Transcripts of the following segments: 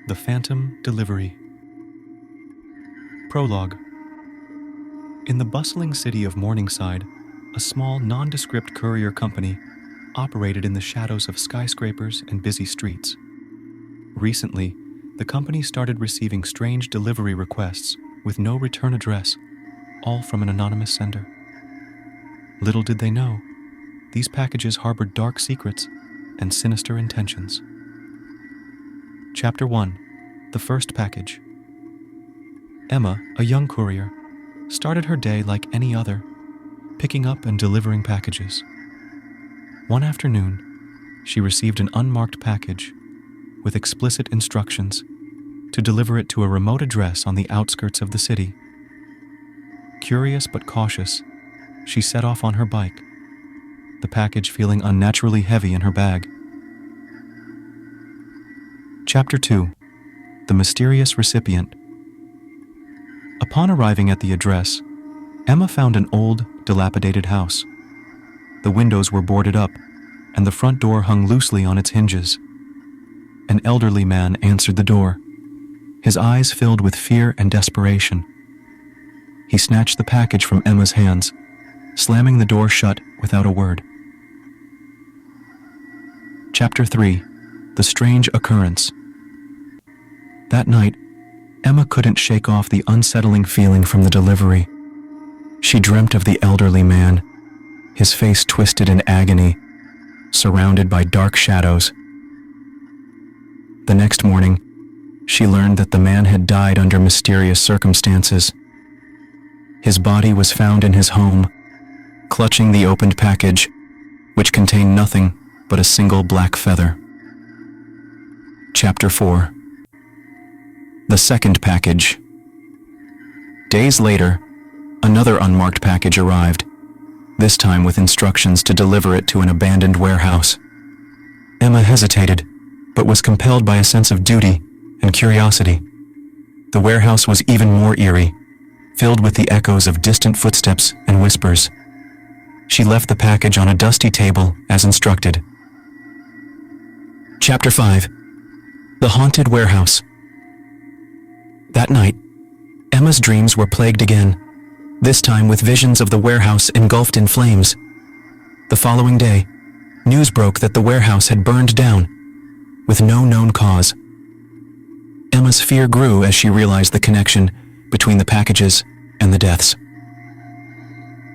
The Phantom Delivery. Prologue. In the bustling city of Morningside, a small, nondescript courier company operated in the shadows of skyscrapers and busy streets. Recently, the company started receiving strange delivery requests with no return address, all from an anonymous sender. Little did they know, these packages harbored dark secrets and sinister intentions. Chapter 1. The First Package. Emma, a young courier, started her day like any other, picking up and delivering packages. One afternoon, she received an unmarked package with explicit instructions to deliver it to a remote address on the outskirts of the city. Curious but cautious, she set off on her bike, the package feeling unnaturally heavy in her bag. Chapter 2. The Mysterious Recipient. Upon arriving at the address, Emma found an old, dilapidated house. The windows were boarded up, and the front door hung loosely on its hinges. An elderly man answered the door, his eyes filled with fear and desperation. He snatched the package from Emma's hands, slamming the door shut without a word. Chapter 3. The Strange Occurrence. That night, Emma couldn't shake off the unsettling feeling from the delivery. She dreamt of the elderly man, his face twisted in agony, surrounded by dark shadows. The next morning, she learned that the man had died under mysterious circumstances. His body was found in his home, clutching the opened package, which contained nothing but a single black feather. Chapter 4. The Second Package. Days later, another unmarked package arrived, this time with instructions to deliver it to an abandoned warehouse. Emma hesitated, but was compelled by a sense of duty and curiosity. The warehouse was even more eerie, filled with the echoes of distant footsteps and whispers. She left the package on a dusty table as instructed. Chapter 5. The Haunted Warehouse. That night, Emma's dreams were plagued again, this time with visions of the warehouse engulfed in flames. The following day, news broke that the warehouse had burned down, with no known cause. Emma's fear grew as she realized the connection between the packages and the deaths.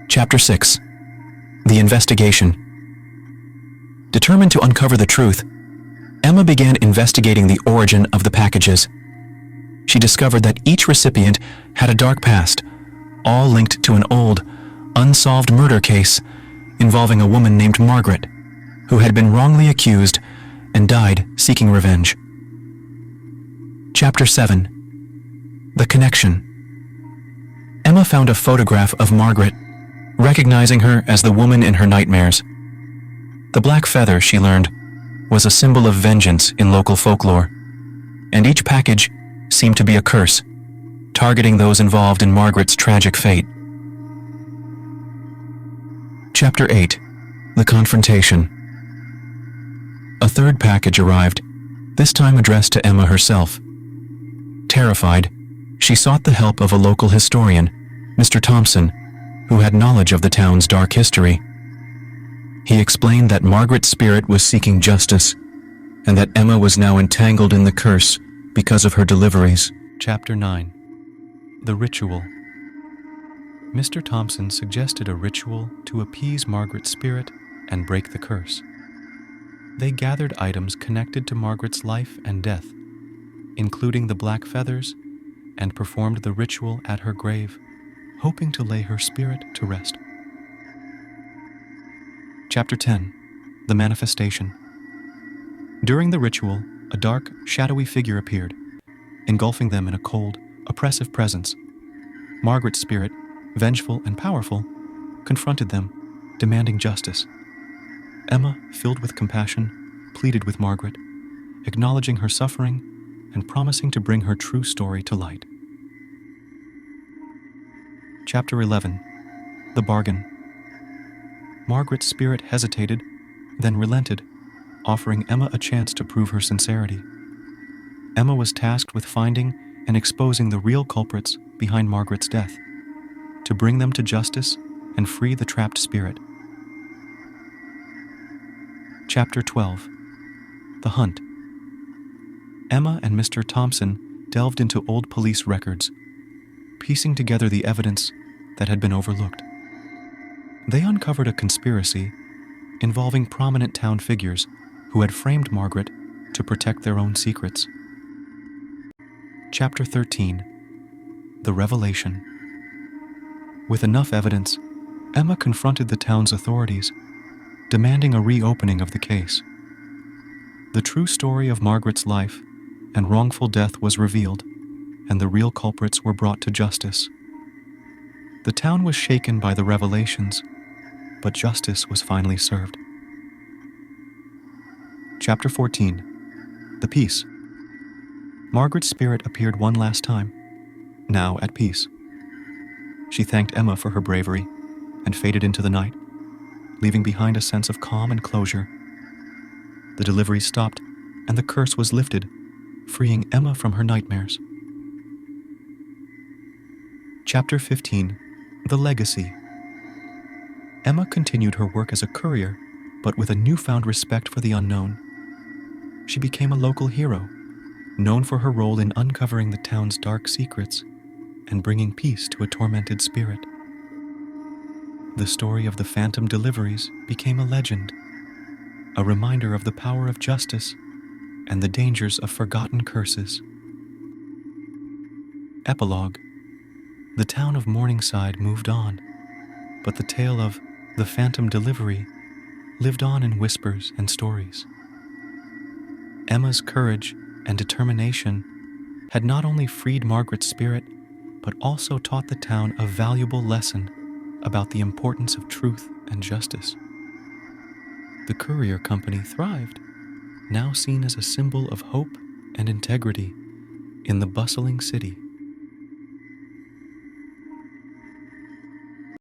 Chapter 6. The Investigation. Determined to uncover the truth, Emma began investigating the origin of the packages. She discovered that each recipient had a dark past, all linked to an old, unsolved murder case involving a woman named Margaret, who had been wrongly accused and died seeking revenge. Chapter 7. The Connection. Emma found a photograph of Margaret, recognizing her as the woman in her nightmares. The black feather, she learned, was a symbol of vengeance in local folklore, and each package seemed to be a curse, targeting those involved in Margaret's tragic fate. Chapter 8. The Confrontation. A third package arrived, this time addressed to Emma herself. Terrified, she sought the help of a local historian, Mr. Thompson, who had knowledge of the town's dark history. He explained that Margaret's spirit was seeking justice, and that Emma was now entangled in the curse because of her deliveries. Chapter 9. The Ritual. Mr. Thompson suggested a ritual to appease Margaret's spirit and break the curse. They gathered items connected to Margaret's life and death, including the black feathers, and performed the ritual at her grave, hoping to lay her spirit to rest. Chapter 10. The Manifestation. During the ritual, a dark, shadowy figure appeared, engulfing them in a cold, oppressive presence. Margaret's spirit, vengeful and powerful, confronted them, demanding justice. Emma, filled with compassion, pleaded with Margaret, acknowledging her suffering and promising to bring her true story to light. Chapter 11. The Bargain. Margaret's spirit hesitated, then relented, offering Emma a chance to prove her sincerity. Emma was tasked with finding and exposing the real culprits behind Margaret's death, to bring them to justice and free the trapped spirit. Chapter 12. The Hunt. Emma and Mr. Thompson delved into old police records, piecing together the evidence that had been overlooked. They uncovered a conspiracy involving prominent town figures who had framed Margaret to protect their own secrets. Chapter 13. The Revelation. With enough evidence, Emma confronted the town's authorities, demanding a reopening of the case. The true story of Margaret's life and wrongful death was revealed, and the real culprits were brought to justice. The town was shaken by the revelations, but justice was finally served. Chapter 14. The Peace. Margaret's spirit appeared one last time, now at peace. She thanked Emma for her bravery and faded into the night, leaving behind a sense of calm and closure. The delivery stopped, and the curse was lifted, freeing Emma from her nightmares. Chapter 15. The Legacy. Emma continued her work as a courier, but with a newfound respect for the unknown. She became a local hero, known for her role in uncovering the town's dark secrets and bringing peace to a tormented spirit. The story of the phantom deliveries became a legend, a reminder of the power of justice and the dangers of forgotten curses. Epilogue. The town of Morningside moved on, but the tale of the phantom delivery lived on in whispers and stories. Emma's courage and determination had not only freed Margaret's spirit, but also taught the town a valuable lesson about the importance of truth and justice. The courier company thrived, now seen as a symbol of hope and integrity in the bustling city.